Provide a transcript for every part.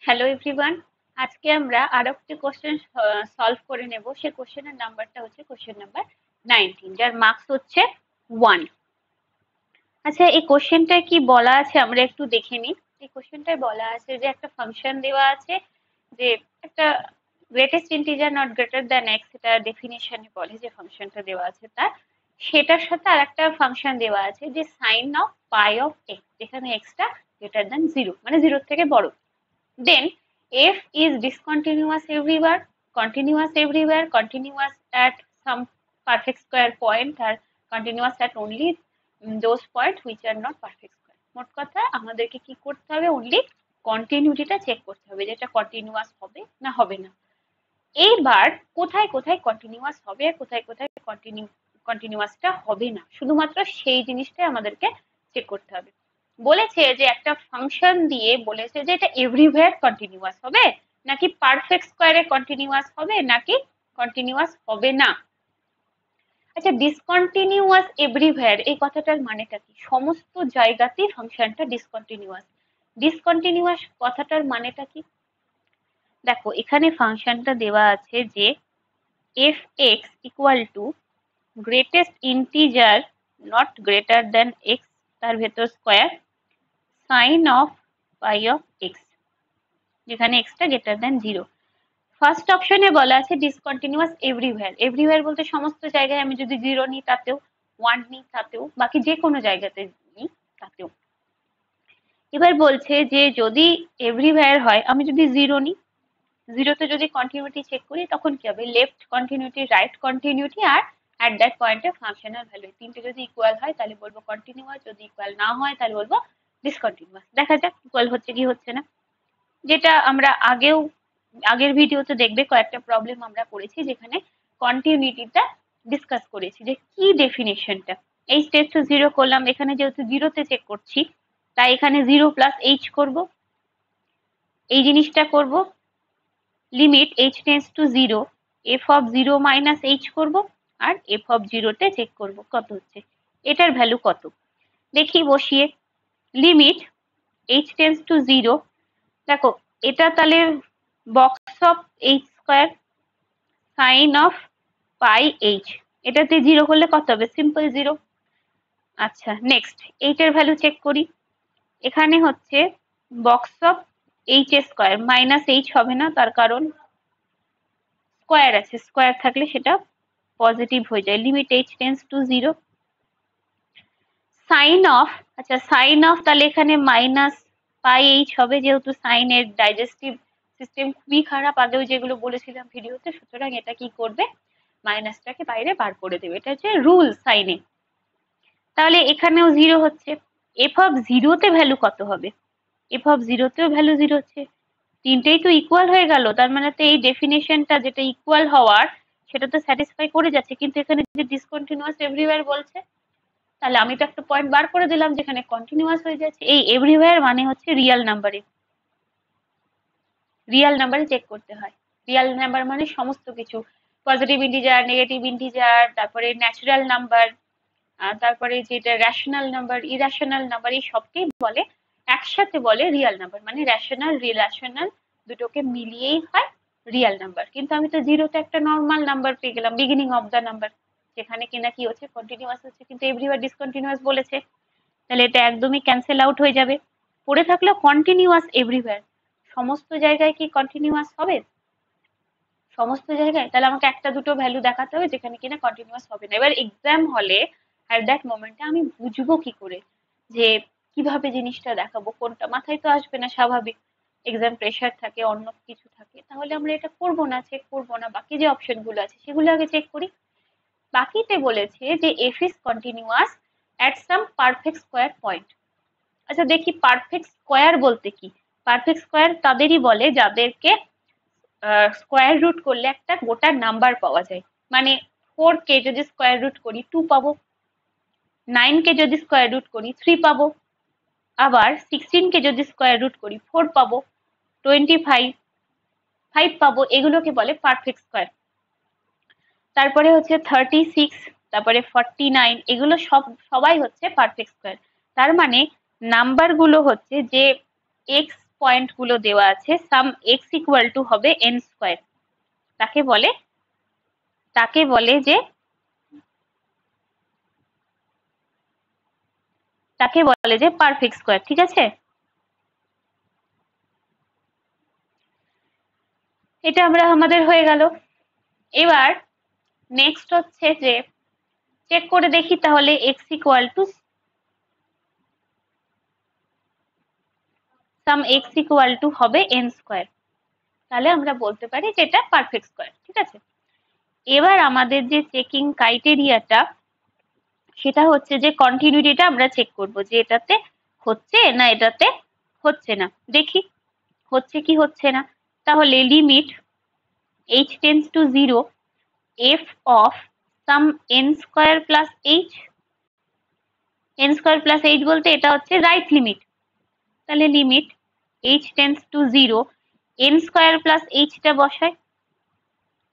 Hello everyone, আজকে আমরা আরো একটি কোশ্চেন সলভ করে নেব। সেই কোশ্চেনের নাম্বারটা হচ্ছে কোশ্চেন নাম্বার 19, যার মার্কস হচ্ছে 1। আচ্ছা, এই কোশ্চেনটায় কি বলা আছে আমরা একটু দেখে নিই। এই কোশ্চেনটায় বলা আছে যে একটা ফাংশন দেওয়া আছে, যে একটা greatest integer not greater than x, এটা ডেফিনিশনে বলে যে ফাংশনটা দেওয়া আছে তার, সেটার সাথে আর একটা ফাংশন দেওয়া আছে যে sine of pi of x, যেখানে এক্সটা গ্রেটার দ্যান জিরো, মানে জিরোর থেকে বড়। Then f is discontinuous everywhere, continuous at some perfect square point, or continuous at only those points which are not perfect square. মোট কথা আমাদেরকে কি করতে হবে, অনলি কন্টিনিউটিটা চেক করতে হবে, যেটা কন্টিনিউয়াস হবে না হবে না। এইবার কোথায় কোথায় কন্টিনিউয়াস হবে আর কোথায় কোথায় কন্টিনিউয়াসটা হবে না, শুধুমাত্র সেই জিনিসটাই আমাদেরকে চেক করতে হবে। বলেছে যে একটা ফাংশন দিয়ে বলেছে যে এটা এভরিওয়্যার কন্টিনিউয়াস হবে, নাকি পারফেক্ট স্কোয়ারে কন্টিনিউয়াস হবে, নাকি কন্টিনিউয়াস হবে না। আচ্ছা, ডিসকন্টিনিউয়াস এভরিওয়্যার এই কথাটার মানেটা কি? সমস্ত জায়গাতেই ফাংশনটা ডিসকন্টিনিউয়াস। ডিসকন্টিনিউয়াস কথাটার মানেটা কি? দেখো, এখানে ফাংশনটা দেওয়া আছে যে f(x) equal to greatest integer not greater than x, তার ভেতর square, sin of pi of x, যেখানে x টা গ্রেটার দ্যান জিরো। ফার্স্ট অপশনে বলা আছে ডিসকন্টিনিউয়াস এভরিওয়্যার। এভরিওয়্যার বলতে সমস্ত জায়গায়, আমি যদি জিরো নিই তাতেও, ওয়ান নিই তাতেও, বাকি যে কোনো জায়গাতে নিই তাতেও। এবার বলছে যে যদি এভরিওয়্যার হয়, আমি যদি জিরো নিই, জিরোতে যদি কন্টিনিউটি চেক করি তখন কি হবে, লেফট কন্টিনিউটি, রাইট কন্টিনিউটি, আর অ্যাট দ্যাট পয়েন্টে ফাংশনাল ভ্যালু, তিনটে যদি ইকুয়াল হয় তাহলে বলবো কন্টিনিউয়াস, যদি ইকুয়াল না হয় তাহলে বলবো ডিসকন্টিনিউয়াস। দেখা যাক ইকুয়াল হচ্ছে কি হচ্ছে না। যেটা আমরা আগের ভিডিওতে দেখবে, কয়েকটা প্রবলেম আমরা করেছি যেখানে কন্টিনিউটিটা ডিসকাস করেছি, যে কি ডেফিনেশনটা। এইচ টেন্ডস টু জিরো করলাম, এখানে যেহেতু জিরোতে চেক করছি তাই এখানে জিরো প্লাস এইচ করব, এই জিনিসটা করব। Limit h tends to zero, f of zero minus H করব, আর f অফ জিরোতে চেক করব কত হচ্ছে, এটার ভ্যালু কত। দেখি বসিয়ে, limit h tends to zero, দেখো এটা তাহলে box of H square sine of pi H, এটাতে জিরো করলে কত হবে, সিম্পল জিরো। আচ্ছা, নেক্সট এইটার ভ্যালু চেক করি। এখানে হচ্ছে box of H square, minus H হবে না, তার কারণ স্কোয়ার আছে, স্কোয়ার থাকলে সেটা পজিটিভ হয়ে যায়। Limit h tends to zero, sine of, আচ্ছা সাইন অফ তাহলে এখানে মাইনাস পাই এইচ হবে, যেহেতু সাইনের ডাইজেস্টিভ সিস্টেম খুবই খারাপ, আগেও যেগুলো বলেছিলাম ভিডিওতে, সুতরাং এটা কি করবে, মাইনাসটাকে বাইরে বার করে দেবে, এটা হচ্ছে রুল সাইনে। তাহলে এখানেও জিরো হচ্ছে, এফ অফ জিরোতে ভ্যালু কত হবে, এফ অফ জিরোতেও ভ্যালু জিরো হচ্ছে, তিনটেই তো ইকুয়াল হয়ে গেল, তার মানে তো এই ডেফিনেশনটা যেটা ইকুয়াল হওয়ার সেটা তো স্যাটিসফাই করে যাচ্ছে, কিন্তু এখানে যে ডিসকন্টিনিউয়াস এভরিওয়্যার বলছে, তাহলে আমি তো একটা পয়েন্ট বার করে দিলাম যেখানে কন্টিনিউয়াস হয়ে যাচ্ছে। এই এভরিওয়্যার মানে হচ্ছে রিয়েল নাম্বারে, রিয়েল নাম্বারে চেক করতে হয়। রিয়েল নাম্বার মানে সমস্ত কিছু, পজিটিভ ইন্টিজার, নেগেটিভ ইন্টিজার, তারপরে ন্যাচারাল নাম্বার, তারপরে যেটা রেশনাল নাম্বার, ইরেশনাল নাম্বার, এই সবকেই বলে একসাথে বলে রিয়েল নাম্বার, মানে রেশনাল রিলেশনাল দুটোকে মিলিয়েই হয় রিয়েল নাম্বার। কিন্তু আমি তো জিরোতে একটা নর্মাল নাম্বার পেয়ে গেলাম, বিগিনিং অফ দ্য নাম্বার, যেখানে কিনা কি হচ্ছে, কন্টিনিউয়াস হচ্ছে, কিন্তু এভরিওয়ার ডিসকন্টিনিউয়াস বলেছে, তাহলে এটা একদমই ক্যান্সেল আউট হয়ে যাবে। পড়ে থাকলো কন্টিনিউয়াস এভরিওয়্যার, সমস্ত জায়গায় কি কন্টিনিউয়াস হবে, সমস্ত জায়গায়, তাহলে আমাকে একটা দুটো ভ্যালু দেখাতে হবে যেখানে কিনা কন্টিনিউয়াস হবে না। এবার এক্সাম হলে অ্যাট দ্যাট মোমেন্টে আমি বুঝবো কি করে, যে কিভাবে জিনিসটা দেখাবো, কোনটা মাথায় তো আসবে না, স্বাভাবিক, এক্সাম প্রেশার থাকে, অন্য কিছু থাকে, তাহলে আমরা এটা করবো না, চেক করবো না, বাকি যে অপশন গুলো আছে সেগুলো আগে চেক করি। বাকিতে বলেছে যে F is continuous at some perfect square point. আচ্ছা দেখি পারফেক্ট স্কোয়ার বলতে কি। পারফেক্ট স্কোয়ার তাদেরই বলে যাদেরকে স্কোয়ার রুট করলে একটা গোটা নাম্বার পাওয়া যায়, মানে 4 কে যদি স্কোয়ার রুট করি 2 পাবো, 9 কে যদি স্কোয়ার রুট করি 3 পাবো, আবার 16 কে যদি স্কোয়ার রুট করি 4 পাবো, 25 5 পাবো, এগুলোকে বলে পারফেক্ট স্কোয়ার। তারপরে হচ্ছে 36, তারপরে 49, এগুলো সবাই হচ্ছে পারফেক্ট স্কোয়ার। তার মানে নাম্বার গুলো হচ্ছে যে এক্স পয়েন্ট গুলো দেওয়া আছে, সাম এক্স ইকুয়াল টু হবে এন স্কোয়ার, তাকে বলে যে পারফেক্ট স্কোয়ার। ঠিক আছে, এটা আমাদের হয়ে গেল। এবার নেক্সট হচ্ছে যে চেক করে দেখি তাহলে x equal to some x equal to হবে এন স্কোয়ার, তাহলে আমরা বলতে পারি যে এটা পারফেক্ট স্কোয়ার। ঠিক আছে, এবার আমাদের যে চেকিং ক্রাইটেরিয়াটা সেটা হচ্ছে যে কন্টিনিউটিটা আমরা চেক করব যে এটাতে হচ্ছে না এটাতে হচ্ছে না, দেখি হচ্ছে কি হচ্ছে না। তাহলে limit h tends to 0 f of sum n square plus h, n square plus h বলতে এটা হচ্ছে রাইট লিমিট, তাহলে limit h tends to 0 n square plus h টা বসাই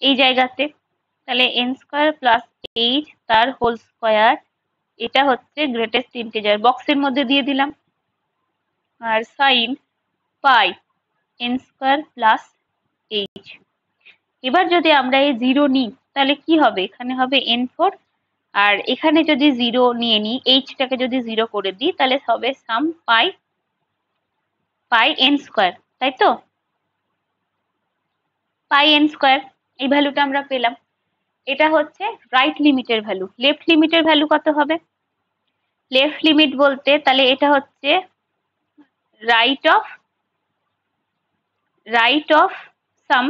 এই জায়গাতে, তাহলে n স্কোয়ার প্লাস h তার হোল স্কোয়ার, এটা হচ্ছে গ্রেটেস্ট ইন্টিজার, বক্সের মধ্যে দিয়ে দিলাম, আর sine pi n square plus h। এবার যদি আমরা এই 0 নিই তাহলে কি হবে, এখানে হবে n4, আর এখানে যদি 0 নিয়ে নিই, h টাকে যদি 0 করে দিই তাহলে হবে সাম পাই n স্কোয়ার, তাই তো, পাই n স্কোয়ার, এই ভ্যালুটা আমরা পেলাম। এটা হচ্ছে রাইট লিমিটের ভ্যালু। লেফট লিমিটের ভ্যালু কত হবে, লেফট লিমিট বলতে তাহলে এটা হচ্ছে right of sum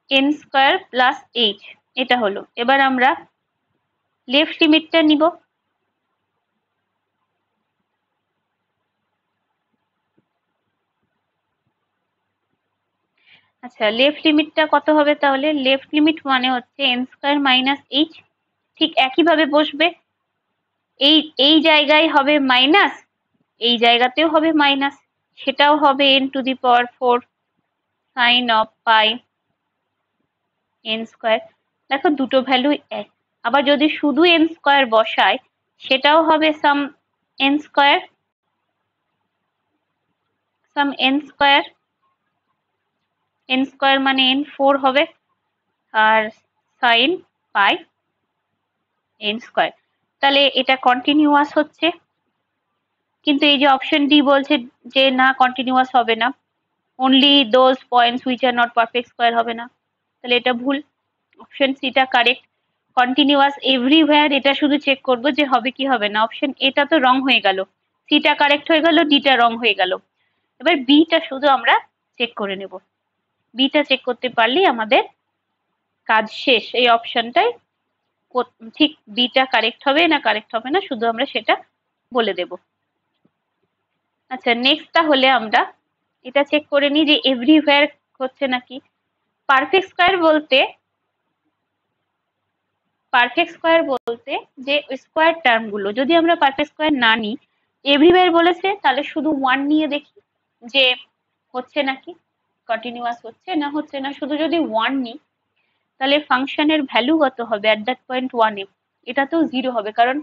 n square plus h, এটা হলো। এবার আমরা লেফট লিমিটটা নিব, আচ্ছা লেফট লিমিটটা কত হবে, তাহলে লেফট লিমিট মানে হচ্ছে n স্কোয়ার মাইনাস h, ঠিক একইভাবে বসবে, এই জায়গায় হবে মাইনাস, এই জায়গাতেও হবে মাইনাস, সেটাও হবে n to the power 4 sine of pi n square. দেখো দুটো ভ্যালু এক। আবার যদি শুধু n স্কোয়ার বসাই সেটাও হবে সাম n স্কোয়ার মানে n4 হবে, আর সাইন পাই n স্কোয়ার, তাহলে এটা কন্টিনিউয়াস হচ্ছে। কিন্তু এই যে অপশন ডি বলছে যে না কন্টিনিউয়াস হবে না, only those points which are not perfect square হবে না, তাহলে এটা ভুল, অপশন সিটা কারেক্ট, কন্টিনিউয়াস এভরিওয়্যার, এটা শুধু চেক করবো যে হবে কি হবে না। অপশন এটা তো রং হয়ে গেল, সিটা কারেক্ট হয়ে গেল, ডিটা রং হয়ে গেল। এবার বিটা শুধু আমরা চেক করে নেব, বিটা চেক করতে পারলেই আমাদের কাজ শেষ। এই অপশনটাই ঠিক বিটা কারেক্ট হবে না কারেক্ট হবে না শুধু আমরা সেটা বলে দেব। আচ্ছা নেক্সট তাহলে আমরা এটা চেক করে নিই যে এভরিওয়্যার হচ্ছে নাকি। পারফেক্ট স্কোয়ার বলতে যে স্কোয়ার টার্ম গুলো, যদি আমরা পারফেক্ট স্কোয়ার না নিই, এভরিওয়্যার বলেছে তাহলে শুধু 1 নিয়ে দেখি যে হচ্ছে নাকি, কন্টিনিউয়াস হচ্ছে না, শুধু যদি 1 নিই তাহলে ফাংশনের ভ্যালু কত হবে অ্যাট দ্যাট পয়েন্ট 1 এ, এটাতেও 0 হবে, কারণ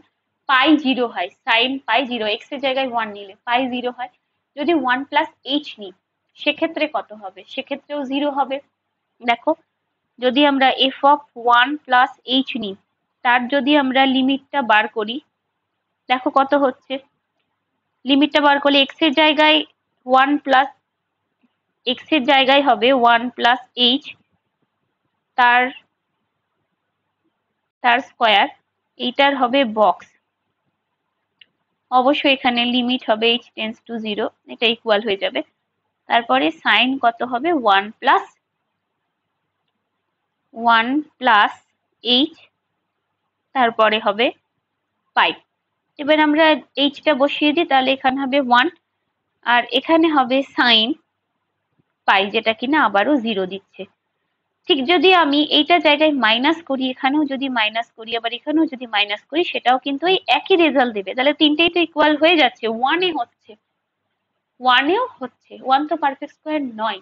পাই 0 হয়, সাইন পাই 0, এক্স এর জায়গায় 1 নিলে পাই 0 হয়। যদি 1 প্লাস এইচ নিই সেক্ষেত্রে কত হবে, সেক্ষেত্রেও 0 হবে। দেখো যদি আমরা এফ অফ 1 প্লাস এইচ নিই, তার যদি আমরা লিমিটটা বার করি, দেখো কত হচ্ছে, লিমিটটা বার করলে এক্স এর জায়গায় 1 প্লাস, এক্স এর জায়গায় হবে 1 প্লাস এইচ তার স্কোয়ার, এইটার হবে বক্স, অবশ্যই এখানে লিমিট হবে h টেন্স টু 0, এটা ইকুয়াল হয়ে যাবে। তারপরে সাইন কত হবে 1 প্লাস h, তারপরে হবে পাই। এবার আমরা এইচটা বসিয়ে দিই, তাহলে এখানে হবে 1, আর এখানে হবে সাইন পাই, যেটা কিনা আবারও 0 দিচ্ছে। ঠিক যদি আমি এইটা জায়গায় মাইনাস করি, এখানেও যদি মাইনাস করি, আবার এখানেও যদি মাইনাস করি, সেটাও কিন্তু এই একই রেজাল্ট দেবে, তাহলে তিনটেই তো ইকুয়াল হয়ে যাচ্ছে, 1 এ হচ্ছে, 1 এও হচ্ছে, 1 তো পারফেক্ট স্কোয়ার নয়,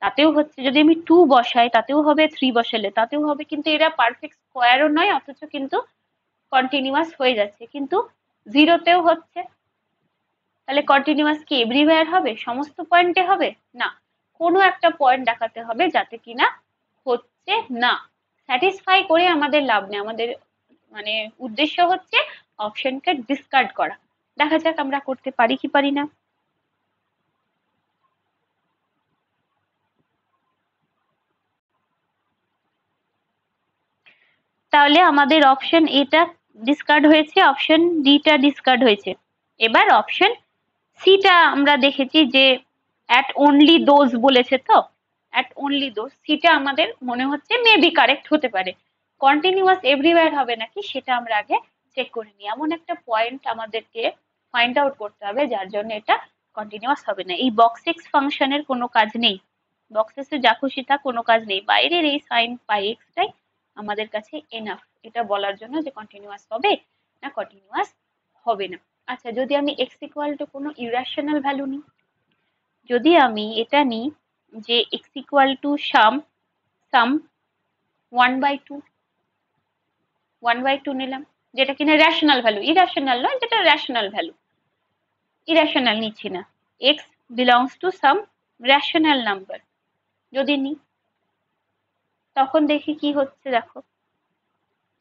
তাতেও হচ্ছে, যদি আমি 2 বসাই তাতেও হবে, 3 বসালে তাতেও হবে, কিন্তু এরা পারফেক্ট স্কোয়ারও নয়, অথচ কিন্তু কন্টিনিউয়াস হয়ে যাচ্ছে, কিন্তু 0 তেও হচ্ছে। তাহলে কন্টিনিউয়াস কি এভরিওয়্যার হবে, সমস্ত পয়েন্টে হবে না, কোনো একটা পয়েন্ট দেখাতে হবে যাতে কিনা হচ্ছে না। স্যাটিসফাই করে আমাদের লাভ নেই, আমাদের মানে উদ্দেশ্য হচ্ছে অপশনকে ডিসকার্ড করা। দেখা যাক আমরা করতে পারি কি পারি না। তাহলে আমাদের অপশন এটা ডিসকার্ড হয়েছে, অপশন ডিটা ডিসকার্ড হয়েছে। এবার অপশন সিটা আমরা দেখেছি যে অ্যাট অনলি দোজ বলেছে, তো অ্যাট অনলি দোজ সিটা আমাদের মনে হচ্ছে মেবি কারেক্ট হতে পারে। কন্টিনিউয়াস এভরিওয়্যার হবে নাকি সেটা আমরা আগে চেক করে নিই। এমন একটা পয়েন্ট আমাদেরকে ফাইন্ড আউট করতে হবে যার জন্য এটা কন্টিনিউয়াস হবে না। এই বক্স এক্স ফাংশনের কোনো কাজ নেই, বক্সেসে যা খুশি তা কোনো কাজ নেই, বাইরের এই সাইন পাই এক্সটাই আমাদের কাছে এনাফ এটা বলার জন্য যে কন্টিনিউয়াস হবে না কন্টিনিউয়াস হবে না। আচ্ছা, যদি আমি এক্স ইকুয়াল টু কোনো ইরাশনাল ভ্যালু নিই, যদি আমি এটা নিই যে এক্স ইকুয়াল টু সাম সাম 1/2 1/2 নিলাম, যেটা কিনা রেশনাল ভ্যালু, ইরাশনাল নয়, যেটা রেশনাল ভ্যালু, ইরাশনাল নিচ্ছি না, x belongs to some rational number যদি নিই, তখন দেখি কি হচ্ছে। দেখো,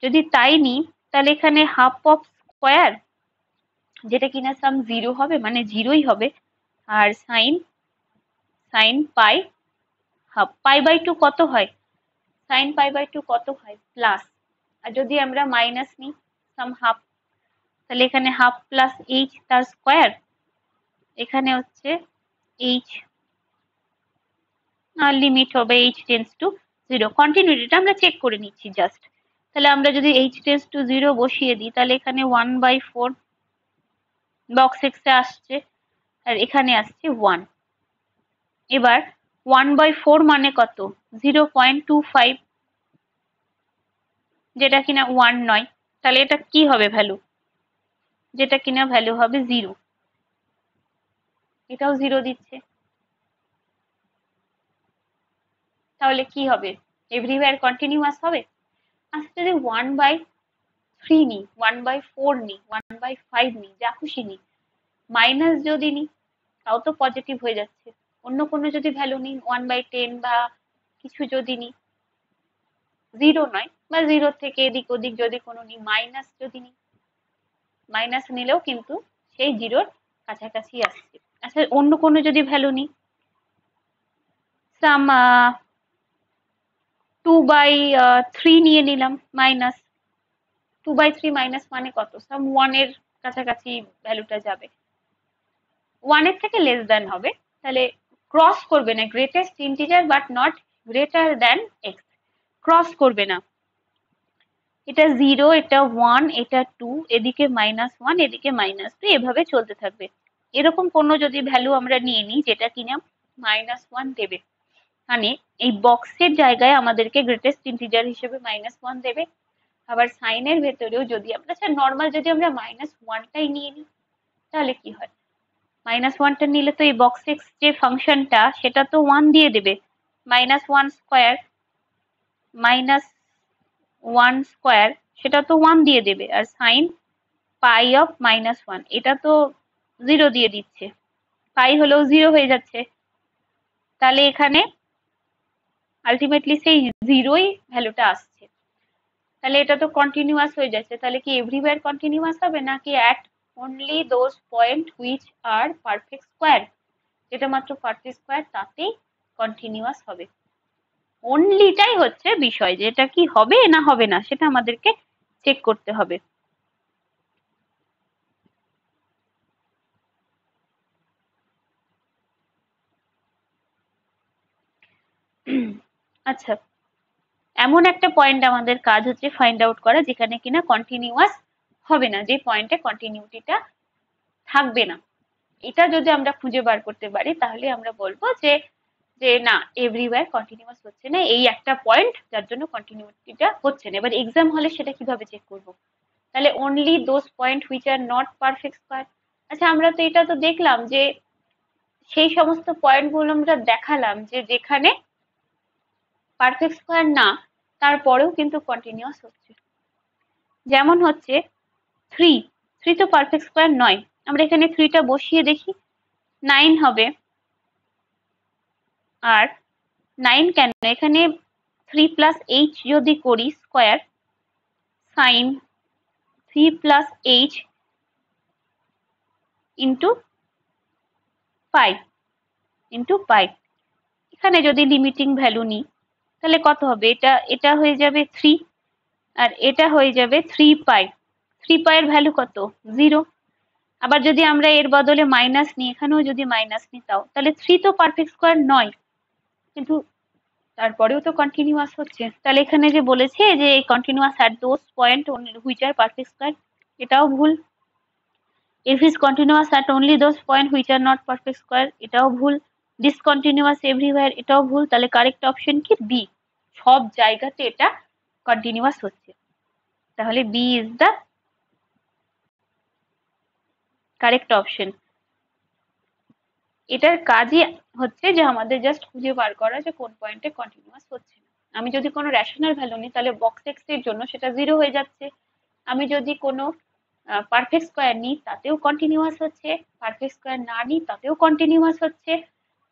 যদি তাই নিই তাহলে এখানে হাফ অফ স্কোয়ার যেটা কিনা সাম 0 হবে, মানে 0ই হবে, আর সাইন সাইন পাই হাফ, পাই/2 কত হয়, সাইন পাই/2 কত হয় প্লাস, আর যদি আমরা মাইনাস নিই সাম হাফ, তাহলে এখানে হাফ প্লাস এইচ তার স্কোয়ার, এখানে হচ্ছে এইচ, লিমিট হবে এইচ টেন্স টু 0। কন্টিনিউটিটা আমরা চেক করে নিচ্ছি জাস্ট। তাহলে আমরা যদি এইচ টেন্স টু 0 বসিয়ে দিই তাহলে এখানে 1/4 বক্স এক্সে আসছে, আর এখানে আসছে 1। এবার 1/4 মানে কত, 0.25, যেটা কিনা 1 নয়, তাহলে এটা কি হবে ভ্যালু, যেটা কিনা ভ্যালু হবে 0, এটাও 0 দিচ্ছে, তাহলে কি হবে, এভরিওয়্যার কন্টিনিউয়াস হবে। আচ্ছা, যদি 1/3 নিই, 1/4 নিই, 1/5 নিই, যা খুশি নিই, মাইনাস যদি নিই তাও তো পজিটিভ হয়ে যাচ্ছে। অন্য কোনো যদি ভ্যালু নিই 1/10 বা কিছু যদি নিই, 0 নয় বা 0 থেকে এদিক ওদিক যদি কোনো নিই, মাইনাস যদি নিই, মাইনাস নিলেও কিন্তু সেই 0-র কাছাকাছি আসছে। আচ্ছা, অন্য কোনো যদি ভ্যালু নিই, সাম 2/3 নিয়ে নিলাম, মাইনাস 2/3 মাইনাস মানে কত, সাম 1 এর কাছাকাছি ভ্যালুটা যাবে, 1 এর থেকে লেস দ্যান হবে, তাহলে ক্রস করবে না, greatest integer but not greater than x, cross করবে না। এটা 0, এটা 1, এটা 2, এদিকে -1, এদিকে -2, এভাবে চলতে থাকবে। এরকম কোনো যদি ভ্যালু আমরা নিয়ে নিই যেটা কিনা -1 দেবে, মানে এই বক্সের জায়গায় আমাদেরকে গ্রেটেস্ট ইন্টিজার হিসেবে -1 দেবে। আবার সাইনের ভেতরেও যদি আমরা নর্মাল যদি আমরা -1টাই নিয়ে নিই তাহলে কি হয়, -1টা নিলে তো এই বক্স এক্স যে ফাংশনটা সেটা তো 1 দিয়ে দেবে, -1 স্কোয়ার, -1 স্কোয়ার সেটা তো 1 দিয়ে দেবে, আর সাইন পাই অফ -1 এটা তো 0 দিয়ে দিচ্ছে, পাই হলেও 0 হয়ে যাচ্ছে, তাহলে এখানে আলটিমেটলি সেই 0ই ভ্যালুটা আসছে। তাহলে এটা তো কন্টিনিউয়াস হয়ে যাচ্ছে, তাহলে কি এভরিওয়্যার কন্টিনিউয়াস হবে নাকি at only those point which are perfect square, যেটা মাত্র পারফেক্ট স্কোয়ার তাতেই কন্টিনিউয়াস হবে। অনলিটাই হচ্ছে বিষয়, যেটা কি হবে না হবে না সেটা আমাদেরকে চেক করতে হবে। আচ্ছা, এমন একটা পয়েন্ট আমাদের কাজ হচ্ছে ফাইন্ড আউট করা যেখানে কিনা কন্টিনিউয়াস হবে না, যে পয়েন্টে কন্টিনিউটিটা থাকবে না। এটা যদি আমরা খুঁজে বার করতে পারি তাহলে আমরা বলবো যে যে না, এভরিওয়্যার কন্টিনিউয়াস হচ্ছে না, এই একটা পয়েন্ট যার জন্য কন্টিনিউটিটা হচ্ছে না। এবার এক্সাম হলে সেটা কিভাবে চেক করব, তাহলে only those point which are not perfect square. আচ্ছা, আমরা তো এটা তো দেখলাম যে সেই সমস্ত পয়েন্টগুলো আমরা দেখালাম যে যেখানে পারফেক্ট স্কোয়ার না, তারপরেও কিন্তু কন্টিনিউয়াস হচ্ছে। যেমন হচ্ছে 3 তো পারফেক্ট স্কোয়ার নয়, আমরা এখানে 3টা বসিয়ে দেখি, 9 হবে। আর 9 কেন, এখানে 3 প্লাস h যদি করি square, sine 3 plus h into 5 into 5, এখানে যদি লিমিটিং ভ্যালু নিই তাহলে কত হবে, এটা হয়ে যাবে 3 আর এটা হয়ে যাবে 3 পাই। 3 পাইয়ের ভ্যালু কত, 0। আবার যদি আমরা এর বদলে মাইনাস নিই, এখানেও যদি মাইনাস নিই তাও, তাহলে 3 তো পারফেক্ট স্কোয়ার নয়, কিন্তু তারপরেও তো কন্টিনিউয়াস হচ্ছে। তাহলে এখানে যে বলেছে যে continuous at those point which are perfect square, এটাও ভুল। if is continuous at only those point which are not perfect square, এটাও ভুল। discontinuous everywhere, এটাও ভুল। তাহলে কারেক্ট অপশন কি, বি, সব জায়গাতে এটা কন্টিনিউয়াস হচ্ছে। তাহলে B is the correct option. এটার কাজই হচ্ছে যে আমাদের জাস্ট খুঁজে বার করা যে কোন পয়েন্টে কন্টিনিউয়াস হচ্ছে। আমি যদি কোনো রেশনাল ভ্যালু নিই তাহলে বক্স এক্স এর জন্য সেটা 0 হয়ে যাচ্ছে। আমি যদি কোনো পারফেক্ট স্কোয়ার নিই তাতেও কন্টিনিউয়াস হচ্ছে, পারফেক্ট স্কোয়ার না নিই তাতেও কন্টিনিউয়াস হচ্ছে।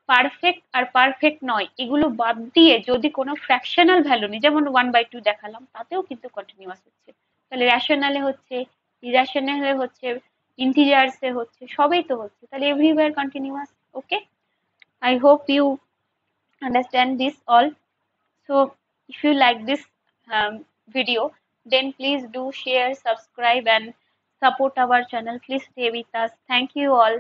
পারফেক্ট আর পারফেক্ট নয় এগুলো বাদ দিয়ে যদি কোনো ফ্র্যাকশনাল ভ্যালু নিই, যেমন 1/2 দেখালাম, তাতেও কিন্তু কন্টিনিউয়াস হচ্ছে। তাহলে রেশনালে হচ্ছে, ইরেশনালে হচ্ছে, ইন্টিজার্সে হচ্ছে, সবই তো হচ্ছে, তাহলে everywhere continuous. Okay, I hope you understand this all. So if you like this video, then please do share, subscribe and support our channel. Please stay with us. Thank you all.